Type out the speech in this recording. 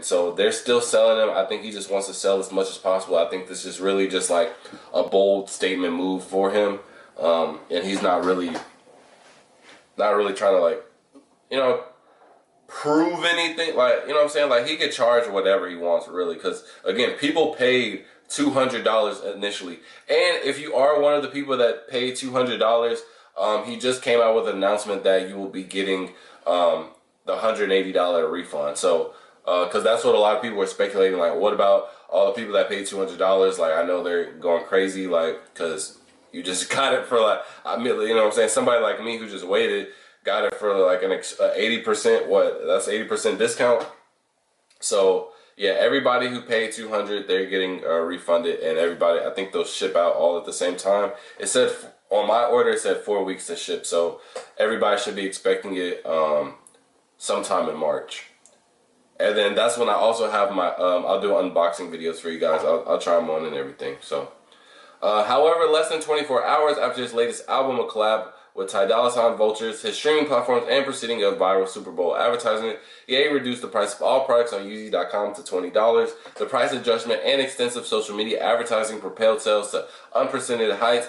So they're still selling them. I think he just wants to sell as much as possible. I think this is really just like a bold statement move for him, and he's not really trying to like, you know, prove anything. Like, you know what I'm saying? Like, he could charge whatever he wants, really, because again, people paid $200 initially, and if you are one of the people that paid $200, he just came out with an announcement that you will be getting the $180 refund. So, because that's what a lot of people were speculating. Like, what about all the people that paid $200? Like, I know they're going crazy, like, because you just got it for like, I mean, you know what I'm saying? Somebody like me who just waited got it for like an 80%. What? That's 80% discount. So yeah, everybody who paid $200, they're getting refunded, and everybody, I think they'll ship out all at the same time. It said on my order, it said 4 weeks to ship, so everybody should be expecting it sometime in March. And then that's when I also have my I'll do unboxing videos for you guys. I'll try them on and everything. So, however, less than 24 hours after his latest album, a collab with Ty Dolla $ign Vultures, his streaming platforms, and proceeding of viral Super Bowl advertisement, Ye reduced the price of all products on Yeezy.com to $20. The price adjustment and extensive social media advertising propelled sales to unprecedented heights